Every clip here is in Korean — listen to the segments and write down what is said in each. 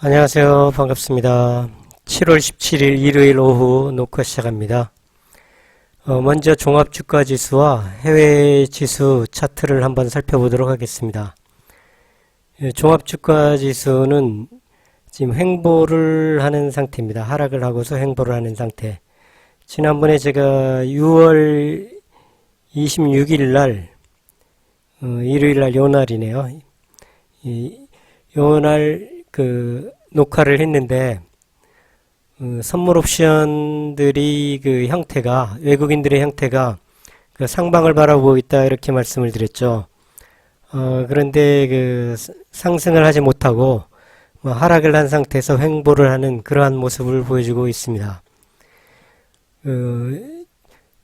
안녕하세요. 반갑습니다. 7월 17일 일요일 오후 녹화 시작합니다. 먼저 종합주가지수와 해외지수 차트를 한번 살펴보도록 하겠습니다. 종합주가지수는 지금 횡보를 하는 상태입니다. 하락을 하고서 횡보를 하는 상태. 지난번에 제가 6월 26일 날, 일요일 날 요날이네요. 요날 녹화를 했는데, 선물 옵션들이 형태가, 외국인들의 형태가 상방을 바라보고 있다, 이렇게 말씀을 드렸죠. 그런데 상승을 하지 못하고, 하락을 한 상태에서 횡보를 하는 그러한 모습을 보여주고 있습니다.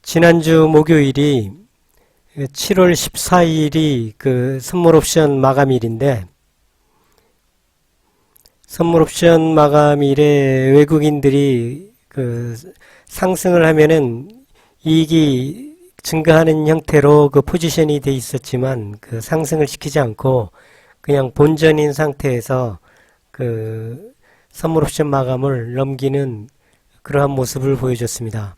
지난주 목요일이 7월 14일이 선물 옵션 마감일인데, 선물 옵션 마감일에 외국인들이 상승을 하면은 이익이 증가하는 형태로 포지션이 돼 있었지만 상승을 시키지 않고 그냥 본전인 상태에서 선물 옵션 마감을 넘기는 그러한 모습을 보여줬습니다.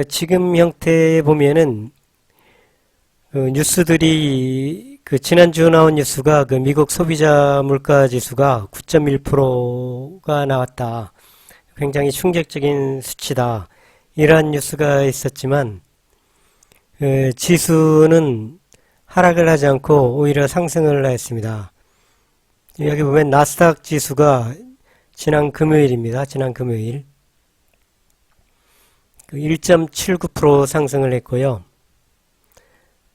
지금 형태에 보면은 뉴스들이 지난주 나온 뉴스가 미국 소비자 물가 지수가 9.1%가 나왔다. 굉장히 충격적인 수치다. 이러한 뉴스가 있었지만 지수는 하락을 하지 않고 오히려 상승을 했습니다. 여기 보면 나스닥 지수가 지난 금요일입니다. 지난 금요일 1.79% 상승을 했고요.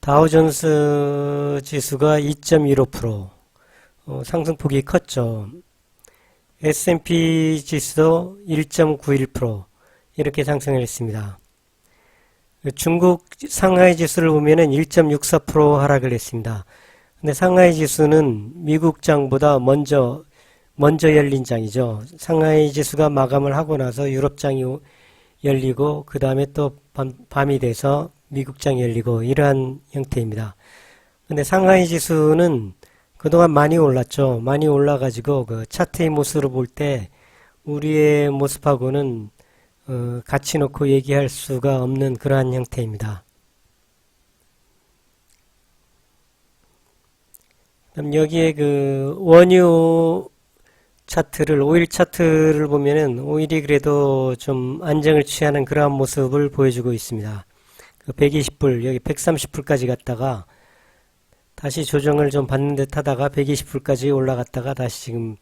다우존스 지수가 2.15% 상승폭이 컸죠. S&P 지수도 1.91% 이렇게 상승을 했습니다. 중국 상하이 지수를 보면은 1.64% 하락을 했습니다. 근데 상하이 지수는 미국 장보다 먼저 열린 장이죠. 상하이 지수가 마감을 하고 나서 유럽 장이 열리고 그 다음에 또 밤이 돼서 미국장이 열리고 이러한 형태입니다. 근데 상하이 지수는 그동안 많이 올랐죠. 많이 올라가지고 차트의 모습으로 볼 때 우리의 모습하고는 같이 놓고 얘기할 수가 없는 그러한 형태입니다. 그럼 여기에 원유 차트를 5일 차트를 보면은 오일이 그래도 좀 안정을 취하는 그러한 모습을 보여주고 있습니다. 120불, 여기 130불까지 갔다가 다시 조정을 좀 받는 듯 하다가 120불까지 올라갔다가 다시 지금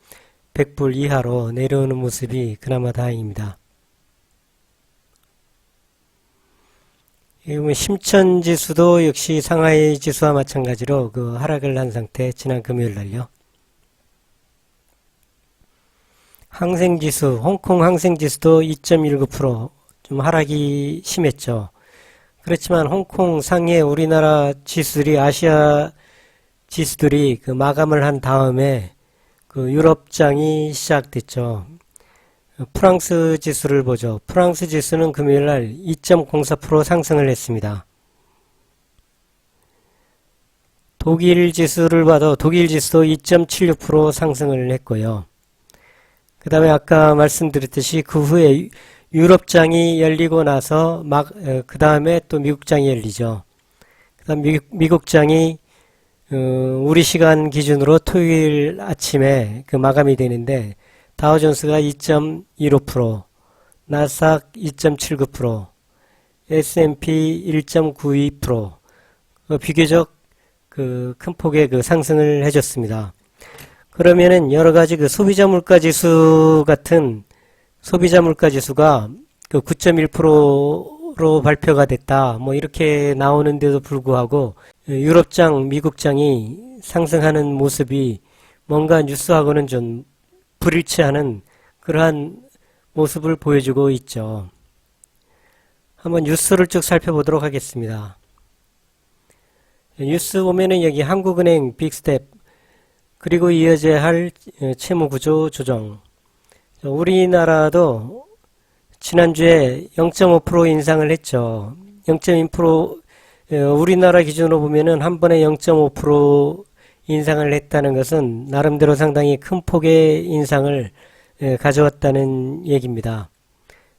100불 이하로 내려오는 모습이 그나마 다행입니다. 여기 보면 심천지수도 역시 상하이 지수와 마찬가지로 하락을 한 상태, 지난 금요일 날요. 항생지수, 홍콩 항생지수도 2.19% 좀 하락이 심했죠. 그렇지만 홍콩 상해 우리나라 지수들이 아시아 지수들이 마감을 한 다음에 유럽장이 시작됐죠. 프랑스 지수를 보죠. 프랑스 지수는 금요일날 2.04% 상승을 했습니다. 독일 지수를 봐도 독일 지수도 2.76% 상승을 했고요. 그 다음에 아까 말씀드렸듯이 그 후에 유럽장이 열리고 나서 그 다음에 또 미국장이 열리죠. 그 다음 미국장이 우리 시간 기준으로 토요일 아침에 마감이 되는데 다우존스가 2.15%, 나스닥 2.79%, S&P 1.92% 비교적 큰 폭의 상승을 해줬습니다. 그러면은 여러 가지 소비자 물가 지수 같은 소비자 물가 지수가 9.1%로 발표가 됐다. 이렇게 나오는데도 불구하고 유럽장, 미국장이 상승하는 모습이 뭔가 뉴스하고는 좀 불일치하는 그러한 모습을 보여주고 있죠. 한번 뉴스를 쭉 살펴보도록 하겠습니다. 뉴스 보면은 여기 한국은행 빅스텝 그리고 이어져야 할 채무구조 조정. 우리나라도 지난주에 0.5% 인상을 했죠. 0.2% 우리나라 기준으로 보면은 한 번에 0.5% 인상을 했다는 것은 나름대로 상당히 큰 폭의 인상을 가져왔다는 얘기입니다.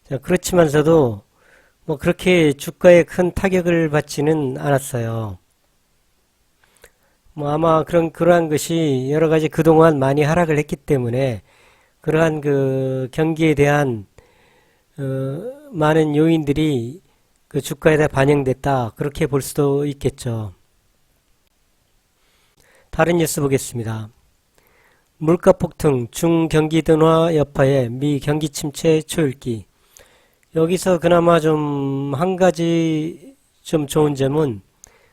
자, 그렇지만서도 뭐 그렇게 주가에 큰 타격을 받지는 않았어요. 뭐 아마 그러한 것이 여러 가지 그동안 많이 하락을 했기 때문에 그러한 그 경기에 대한 많은 요인들이 그 주가에다 반영됐다. 그렇게 볼 수도 있겠죠. 다른 뉴스 보겠습니다. 물가 폭등, 중경기 둔화 여파에 미 경기 침체 초읽기. 여기서 그나마 좀 한 가지 좀 좋은 점은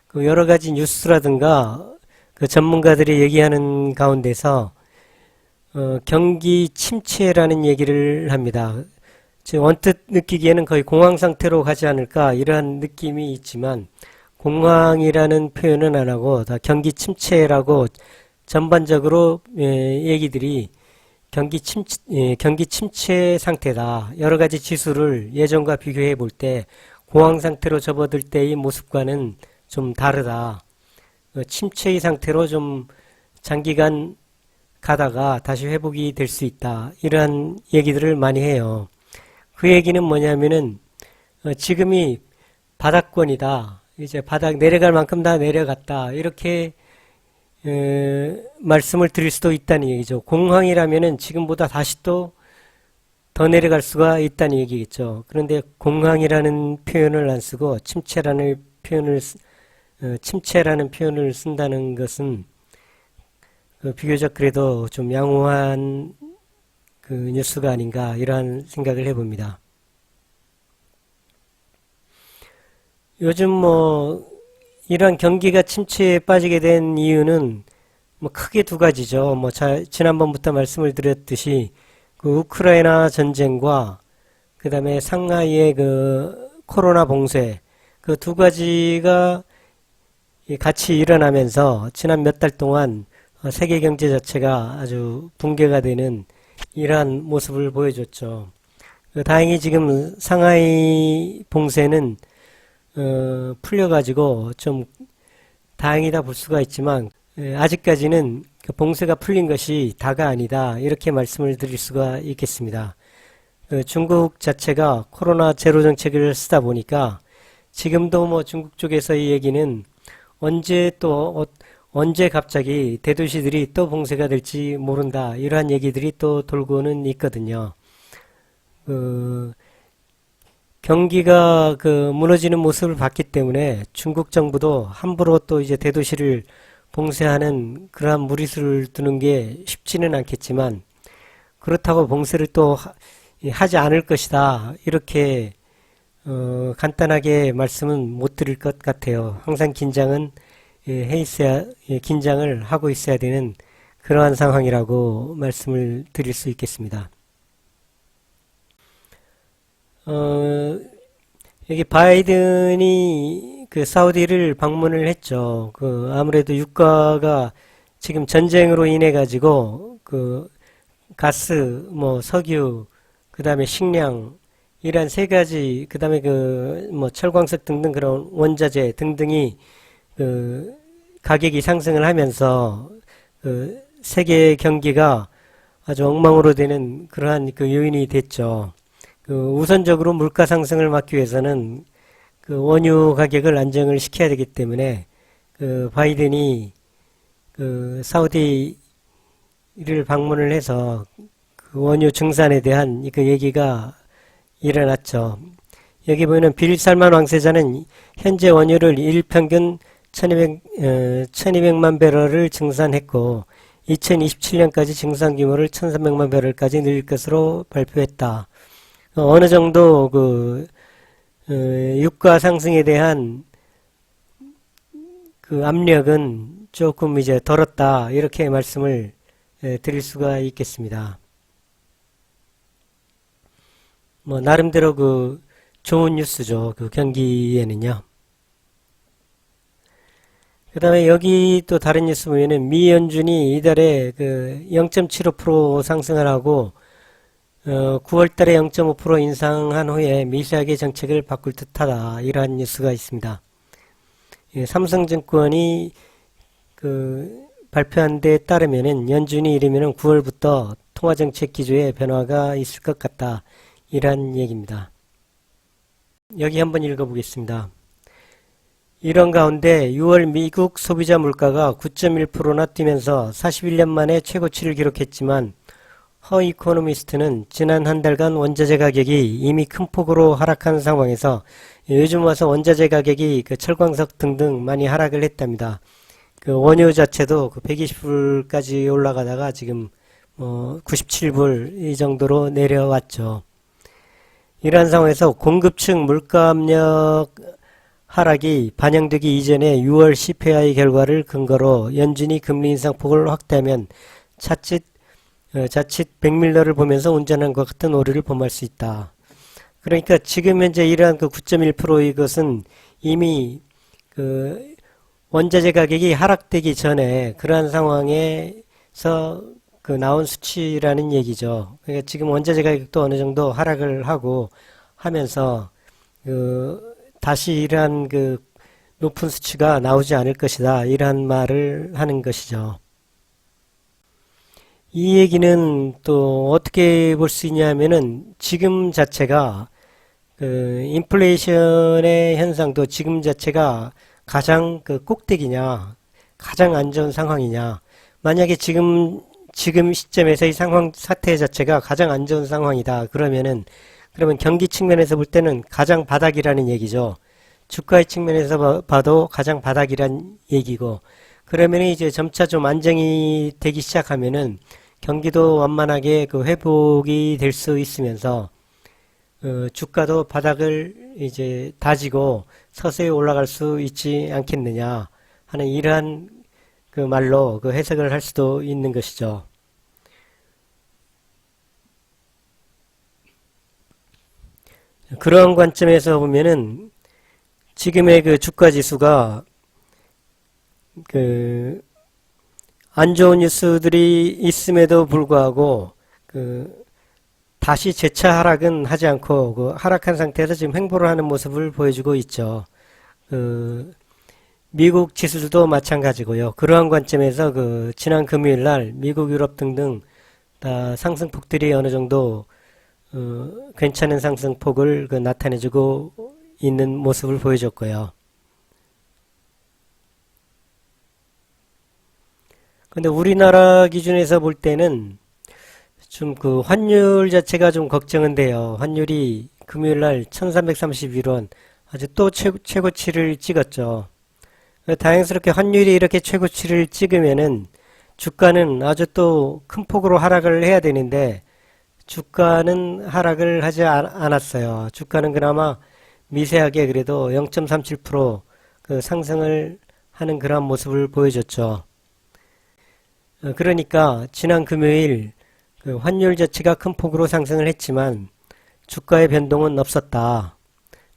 그 여러 가지 뉴스라든가 그 전문가들이 얘기하는 가운데서 경기 침체라는 얘기를 합니다. 즉 언뜻 느끼기에는 거의 공황 상태로 가지 않을까 이러한 느낌이 있지만 공황이라는 표현은 안 하고 다 경기 침체라고 전반적으로 얘기들이 경기 침체 상태다. 여러 가지 지수를 예전과 비교해 볼 때 공황 상태로 접어들 때의 모습과는 좀 다르다. 침체의 상태로 좀 장기간 가다가 다시 회복이 될 수 있다. 이러한 얘기들을 많이 해요. 그 얘기는 뭐냐면은 지금이 바닥권이다. 이제 바닥 내려갈 만큼 다 내려갔다. 이렇게 말씀을 드릴 수도 있다는 얘기죠. 공황이라면은 지금보다 다시 또 더 내려갈 수가 있다는 얘기겠죠. 그런데 공황이라는 표현을 안 쓰고 침체라는 표현을 쓴다는 것은 비교적 그래도 좀 양호한 그 뉴스가 아닌가 이러한 생각을 해봅니다. 요즘 뭐 이러한 경기가 침체에 빠지게 된 이유는 뭐 크게 두 가지죠. 뭐 지난번부터 말씀을 드렸듯이 그 우크라이나 전쟁과 그 다음에 상하이의 그 코로나 봉쇄 그 두 가지가 같이 일어나면서 지난 몇 달 동안 세계 경제 자체가 아주 붕괴가 되는 이러한 모습을 보여줬죠. 다행히 지금 상하이 봉쇄는 풀려가지고 좀 다행이다 볼 수가 있지만 아직까지는 그 봉쇄가 풀린 것이 다가 아니다 이렇게 말씀을 드릴 수가 있겠습니다. 중국 자체가 코로나 제로 정책을 쓰다 보니까 지금도 뭐 중국 쪽에서의 얘기는 언제 갑자기 대도시들이 또 봉쇄가 될지 모른다 이러한 얘기들이 또 돌고는 있거든요. 경기가 무너지는 모습을 봤기 때문에 중국 정부도 함부로 또 이제 대도시를 봉쇄하는 그러한 무리수를 두는 게 쉽지는 않겠지만 그렇다고 봉쇄를 또 하지 않을 것이다 이렇게 간단하게 말씀은 못 드릴 것 같아요. 항상 긴장을 하고 있어야 되는 그러한 상황이라고 말씀을 드릴 수 있겠습니다. 여기 바이든이 그 사우디를 방문을 했죠. 아무래도 유가가 지금 전쟁으로 인해 가지고 가스, 뭐 석유, 그 다음에 식량 이러한 세 가지, 그 다음에 철광석 등등 그런 원자재 등등이 가격이 상승을 하면서 세계 경기가 아주 엉망으로 되는 그러한 요인이 됐죠. 우선적으로 물가 상승을 막기 위해서는 원유 가격을 안정을 시켜야 되기 때문에 바이든이 사우디를 방문을 해서 원유 증산에 대한 얘기가 일어났죠. 여기 보면 빌 살만 왕세자는 현재 원유를 일평균 1200만 배럴을 증산했고 2027년까지 증산 규모를 1300만 배럴까지 늘릴 것으로 발표했다. 어느 정도 유가 상승에 대한 압력은 조금 이제 덜었다 이렇게 말씀을 드릴 수가 있겠습니다. 뭐 나름대로 좋은 뉴스죠. 경기에는요. 그 다음에 여기 또 다른 뉴스 보면은 미 연준이 이달에 0.75% 상승을 하고 9월달에 0.5% 인상한 후에 미세하게 정책을 바꿀 듯하다 이러한 뉴스가 있습니다. 삼성증권이 발표한 데에 따르면은 연준이 이르면은 9월부터 통화정책 기조에 변화가 있을 것 같다. 이란 얘기입니다. 여기 한번 읽어보겠습니다. 이런 가운데 6월 미국 소비자 물가가 9.1%나 뛰면서 41년 만에 최고치를 기록했지만 허 이코노미스트는 지난 한 달간 원자재 가격이 이미 큰 폭으로 하락한 상황에서 요즘 와서 원자재 가격이 철광석 등등 많이 하락을 했답니다. 원유 자체도 120불까지 올라가다가 지금 97불 이 정도로 내려왔죠. 이러한 상황에서 공급층 물가 압력 하락이 반영되기 이전에 6월 CPI 결과를 근거로 연준이 금리 인상폭을 확대하면 자칫 백밀러를 보면서 운전한 것 같은 오류를 범할 수 있다. 그러니까 지금 현재 이러한 9.1% 이것은 이미 원자재 가격이 하락되기 전에 그러한 상황에서 나온 수치라는 얘기죠. 그러니까 지금 원자재 가격도 어느 정도 하락을 하고 하면서 다시 이러한 높은 수치가 나오지 않을 것이다. 이러한 말을 하는 것이죠. 이 얘기는 또 어떻게 볼 수 있냐 하면은 지금 자체가 인플레이션의 현상도 지금 자체가 가장 꼭대기냐, 가장 안 좋은 상황이냐. 만약에 지금 시점에서 이 사태 자체가 가장 안 좋은 상황이다. 그러면 경기 측면에서 볼 때는 가장 바닥이라는 얘기죠. 주가의 측면에서 봐도 가장 바닥이란 얘기고, 그러면 이제 점차 좀 안정이 되기 시작하면은 경기도 완만하게 회복이 될 수 있으면서 주가도 바닥을 이제 다지고 서서히 올라갈 수 있지 않겠느냐 하는 이러한 말로 해석을 할 수도 있는 것이죠. 그런 관점에서 보면은 지금의 주가 지수가 안 좋은 뉴스들이 있음에도 불구하고 다시 재차 하락은 하지 않고 하락한 상태에서 지금 횡보를 하는 모습을 보여주고 있죠. 미국 지수도 마찬가지고요. 그러한 관점에서 지난 금요일 날 미국, 유럽 등등 다 상승폭들이 어느 정도 괜찮은 상승폭을 나타내주고 있는 모습을 보여줬고요. 근데 우리나라 기준에서 볼 때는 좀 환율 자체가 좀 걱정은 돼요. 환율이 금요일날 1331원 아주 또 최고치를 찍었죠. 다행스럽게 환율이 이렇게 최고치를 찍으면은 주가는 아주 또 큰 폭으로 하락을 해야 되는데 주가는 하락을 하지 않았어요. 주가는 그나마 미세하게 그래도 0.37% 상승을 하는 그런 모습을 보여줬죠. 그러니까 지난 금요일 환율 자체가 큰 폭으로 상승을 했지만 주가의 변동은 없었다.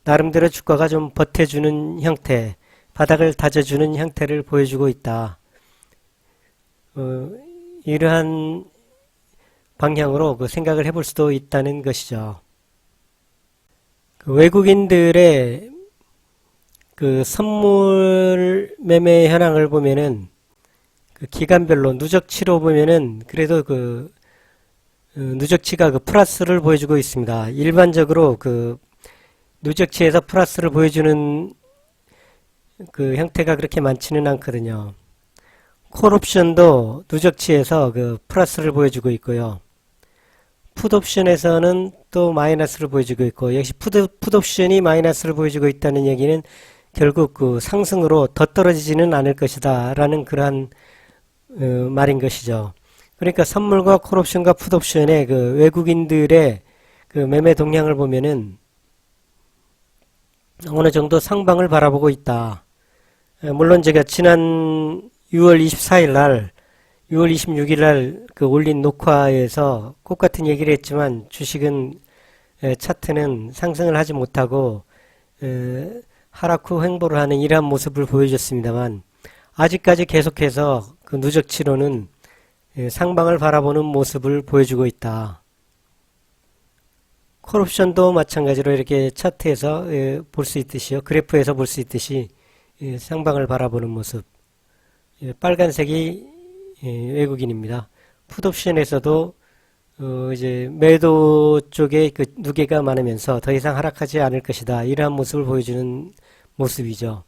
나름대로 주가가 좀 버텨주는 형태, 바닥을 다져주는 형태를 보여주고 있다. 이러한 방향으로 생각을 해볼 수도 있다는 것이죠. 외국인들의 선물 매매 현황을 보면은 기간별로 누적치로 보면은 그래도 누적치가 플러스를 보여주고 있습니다. 일반적으로 누적치에서 플러스를 보여주는 형태가 그렇게 많지는 않거든요. 콜옵션도 누적치에서 플러스를 보여주고 있고요. 풋옵션에서는 또 마이너스를 보여주고 있고, 역시 풋옵션이 마이너스를 보여주고 있다는 얘기는 결국 상승으로 더 떨어지지는 않을 것이다 라는 그러한 말인 것이죠. 그러니까 선물과 콜옵션과 풋옵션의 외국인들의 매매 동향을 보면은 어느 정도 상방을 바라보고 있다. 물론 제가 지난 6월 24일 날 6월 26일 날 올린 녹화에서 똑같은 얘기를 했지만 주식은 차트는 상승을 하지 못하고 하락 후 횡보를 하는 이러한 모습을 보여줬습니다만 아직까지 계속해서 누적치로는 상방을 바라보는 모습을 보여주고 있다. 콜옵션도 마찬가지로 이렇게 차트에서 볼 수 있듯이요. 그래프에서 볼 수 있듯이 상방을 바라보는 모습. 빨간색이 외국인입니다. 풋옵션에서도 이제 매도 쪽에 그 누계가 많으면서 더 이상 하락하지 않을 것이다. 이러한 모습을 보여주는 모습이죠.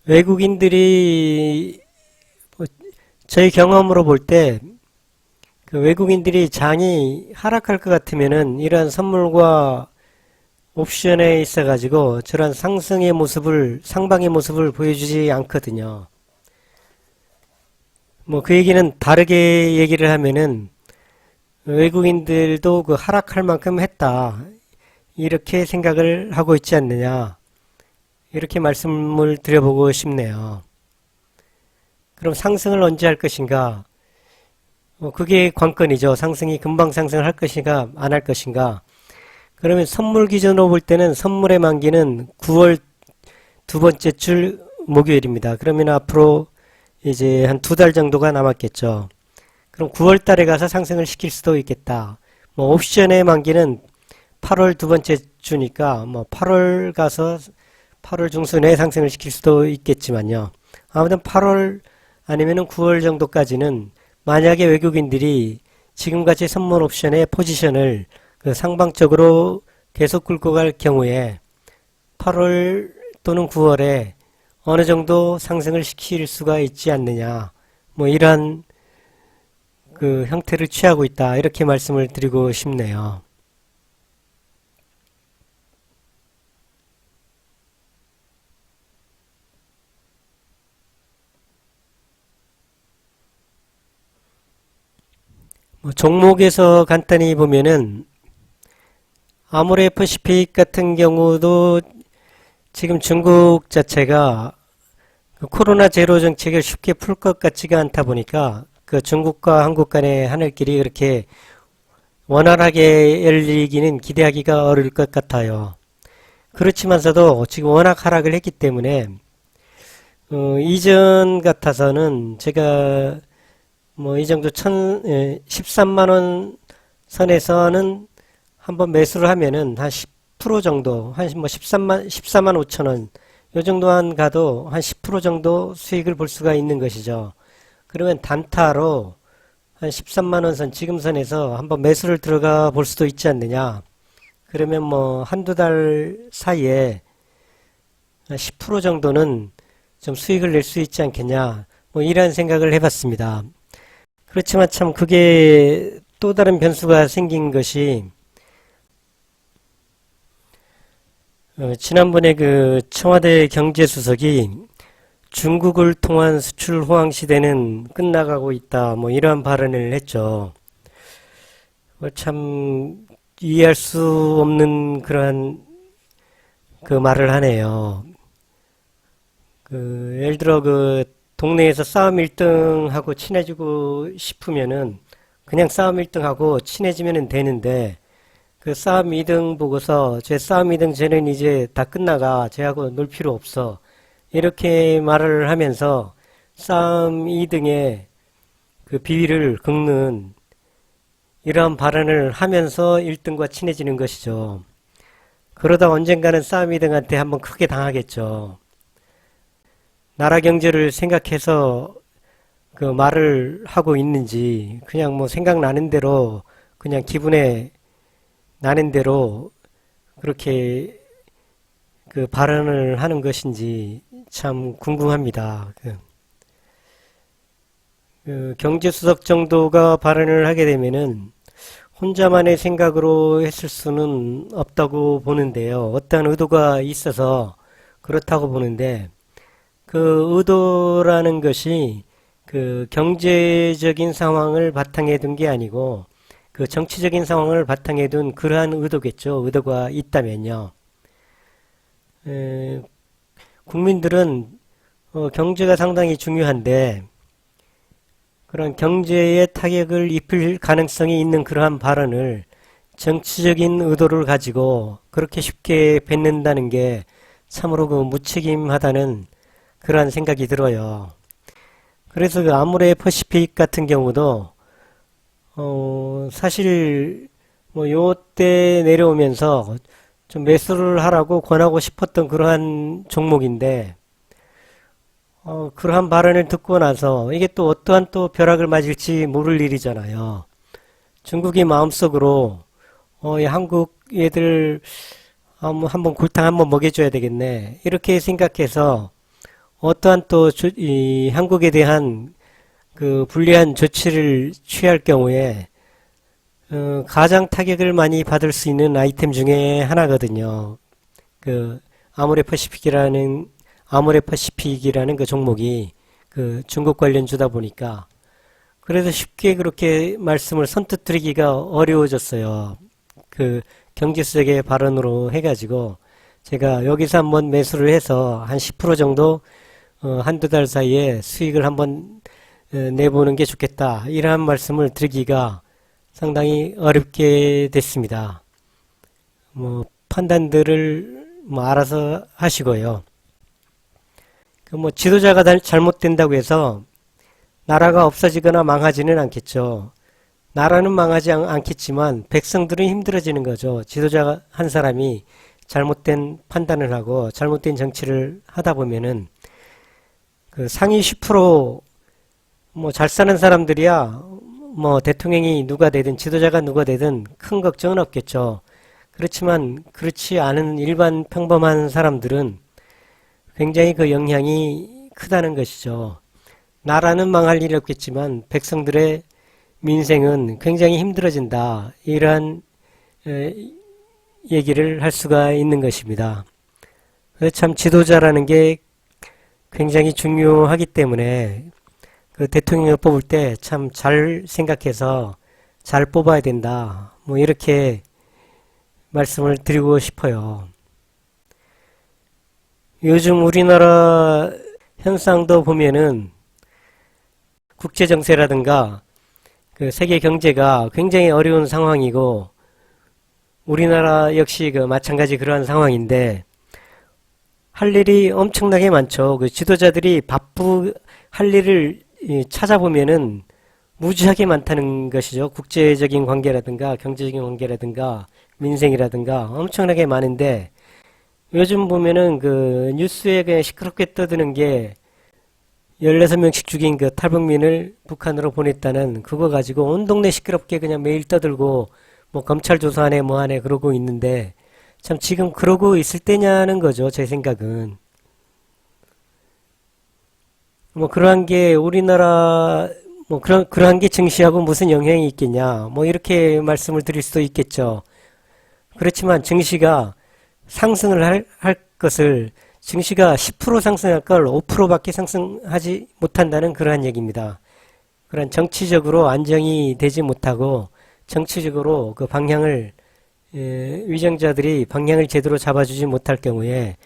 외국인들이 저희 경험으로 볼 때 그 외국인들이 장이 하락할 것 같으면은 이러한 선물과 옵션에 있어 가지고 저런 상승의 모습을 상방의 모습을 보여주지 않거든요. 뭐 그 얘기는 다르게 얘기를 하면은 외국인들도 그 하락할 만큼 했다. 이렇게 생각을 하고 있지 않느냐. 이렇게 말씀을 드려보고 싶네요. 그럼 상승을 언제 할 것인가? 그게 관건이죠. 상승이 금방 상승을 할 것인가, 안 할 것인가. 그러면 선물 기준으로 볼 때는 선물의 만기는 9월 두 번째 주 목요일입니다. 그러면 앞으로 이제 한 2달 정도가 남았겠죠. 그럼 9월 달에 가서 상승을 시킬 수도 있겠다. 뭐 옵션의 만기는 8월 두 번째 주니까 뭐 8월 가서 8월 중순에 상승을 시킬 수도 있겠지만요. 아무튼 8월 아니면은 9월 정도까지는 만약에 외국인들이 지금같이 선물 옵션의 포지션을 그 상방적으로 계속 끌고 갈 경우에 8월 또는 9월에 어느 정도 상승을 시킬 수가 있지 않느냐. 뭐 이러한 그 형태를 취하고 있다. 이렇게 말씀을 드리고 싶네요. 뭐 종목에서 간단히 보면은 아모레 퍼시픽 같은 경우도 지금 중국 자체가 그 코로나 제로 정책을 쉽게 풀 것 같지가 않다 보니까 그 중국과 한국 간의 하늘길이 그렇게 원활하게 열리기는 기대하기가 어려울 것 같아요. 그렇지만서도 지금 워낙 하락을 했기 때문에 이전 같아서는 제가 뭐 이 정도 13만 원 선에서는 한번 매수를 하면은 한 10% 정도, 한 뭐 14만 5천 원, 요 정도만 가도 한 10% 정도 수익을 볼 수가 있는 것이죠. 그러면 단타로 한 13만 원 선, 지금 선에서 한번 매수를 들어가 볼 수도 있지 않느냐. 그러면 뭐 한두 달 사이에 한 10% 정도는 좀 수익을 낼 수 있지 않겠냐. 뭐 이런 생각을 해봤습니다. 그렇지만 참 그게 또 다른 변수가 생긴 것이 지난번에 그 청와대 경제수석이 중국을 통한 수출 호황 시대는 끝나가고 있다. 뭐 이러한 발언을 했죠. 참 이해할 수 없는 그러한 그 말을 하네요. 그 예를 들어 그 동네에서 싸움 1등 하고 친해지고 싶으면은 그냥 싸움 1등 하고 친해지면 되는데 그 싸움 2등 보고서 제 싸움 2등 쟤는 이제 다 끝나가. 쟤하고 놀 필요 없어. 이렇게 말을 하면서 싸움 2등의 그 비위를 긁는 이러한 발언을 하면서 1등과 친해지는 것이죠. 그러다 언젠가는 싸움 2등한테 한번 크게 당하겠죠. 나라 경제를 생각해서 그 말을 하고 있는지 그냥 뭐 생각나는 대로 그냥 기분에 나는 대로 그렇게 그 발언을 하는 것인지 참 궁금합니다. 그 경제수석 정도가 발언을 하게 되면은 혼자만의 생각으로 했을 수는 없다고 보는데요. 어떠한 의도가 있어서 그렇다고 보는데 그 의도라는 것이 그 경제적인 상황을 바탕에 둔 게 아니고 그 정치적인 상황을 바탕에 둔 그러한 의도겠죠. 의도가 있다면요. 국민들은 경제가 상당히 중요한데 그런 경제에 타격을 입힐 가능성이 있는 그러한 발언을 정치적인 의도를 가지고 그렇게 쉽게 뱉는다는 게 참으로 그 무책임하다는 그러한 생각이 들어요. 그래서 그 아모레 퍼시픽 같은 경우도 사실 뭐 요때 내려오면서 좀 매수를 하라고 권하고 싶었던 그러한 종목인데 그러한 발언을 듣고 나서 이게 또 어떠한 또 벼락을 맞을지 모를 일이잖아요. 중국이 마음속으로 이 한국 애들 한번 골탕 한번 먹여줘야 되겠네. 이렇게 생각해서 어떠한 또 이 한국에 대한 그 불리한 조치를 취할 경우에 가장 타격을 많이 받을 수 있는 아이템 중에 하나거든요. 그 아모레퍼시픽이라는 그 종목이 그 중국 관련주다 보니까 그래서 쉽게 그렇게 말씀을 선뜻 드리기가 어려워졌어요. 그 경제수석의 발언으로 해가지고 제가 여기서 한번 매수를 해서 한 10% 정도 한두 달 사이에 수익을 한번 내보는 게 좋겠다. 이러한 말씀을 드리기가 상당히 어렵게 됐습니다. 뭐 판단들을 뭐 알아서 하시고요. 그 뭐 지도자가 잘못된다고 해서 나라가 없어지거나 망하지는 않겠죠. 나라는 망하지 않겠지만 백성들은 힘들어지는 거죠. 지도자 한 사람이 잘못된 판단을 하고 잘못된 정치를 하다 보면은 그 상위 10% 뭐 잘 사는 사람들이야 뭐 대통령이 누가 되든 지도자가 누가 되든 큰 걱정은 없겠죠. 그렇지만 그렇지 않은 일반 평범한 사람들은 굉장히 그 영향이 크다는 것이죠. 나라는 망할 일이 없겠지만 백성들의 민생은 굉장히 힘들어진다. 이러한 얘기를 할 수가 있는 것입니다. 그래서 참 지도자라는 게 굉장히 중요하기 때문에 그 대통령을 뽑을 때 참 잘 생각해서 잘 뽑아야 된다. 뭐 이렇게 말씀을 드리고 싶어요. 요즘 우리나라 현상도 보면은 국제정세라든가 그 세계 경제가 굉장히 어려운 상황이고 우리나라 역시 그 마찬가지 그러한 상황인데 할 일이 엄청나게 많죠. 그 지도자들이 할 일을 찾아보면은 무지하게 많다는 것이죠. 국제적인 관계라든가 경제적인 관계라든가 민생이라든가 엄청나게 많은데 요즘 보면은 그 뉴스에 그냥 시끄럽게 떠드는 게 16명씩 죽인 그 탈북민을 북한으로 보냈다는 그거 가지고 온 동네 시끄럽게 그냥 매일 떠들고 뭐 검찰 조사하네 뭐 하네 그러고 있는데 참 지금 그러고 있을 때냐는 거죠. 제 생각은. 뭐 그러한 게 우리나라 뭐 그러한 게 증시하고 무슨 영향이 있겠냐 뭐 이렇게 말씀을 드릴 수도 있겠죠. 그렇지만 증시가 상승을 할 것을 증시가 10% 상승할 걸 5%밖에 상승하지 못한다는 그러한 얘기입니다. 그런 정치적으로 안정이 되지 못하고 정치적으로 그 방향을 위정자들이 방향을 제대로 잡아주지 못할 경우에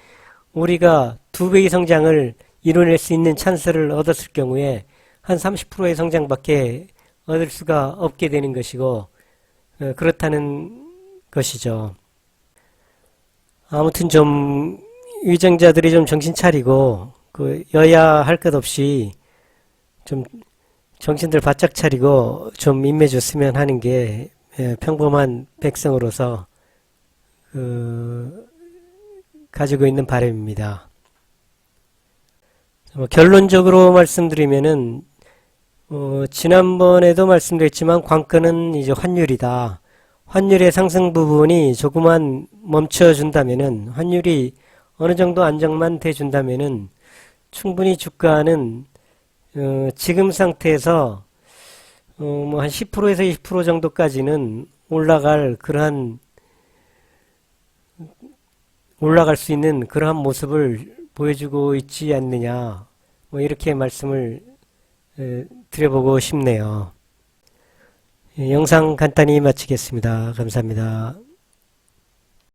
우리가 2배의 성장을 이뤄낼 수 있는 찬스를 얻었을 경우에 한 30%의 성장밖에 얻을 수가 없게 되는 것이고 그렇다는 것이죠. 아무튼 좀 위정자들이 좀 정신 차리고 그 여야 할 것 없이 좀 정신들 바짝 차리고 좀 임해줬으면 하는 게 평범한 백성으로서 가지고 있는 바람입니다. 결론적으로 말씀드리면은 지난번에도 말씀드렸지만 관건은 이제 환율이다. 환율의 상승 부분이 조금만 멈춰준다면은 환율이 어느 정도 안정만 돼준다면은 충분히 주가는 지금 상태에서 뭐 한 10%에서 20% 정도까지는 올라갈 수 있는 그러한 모습을 보여주고 있지 않느냐 뭐 이렇게 말씀을 드려보고 싶네요. 영상 간단히 마치겠습니다. 감사합니다.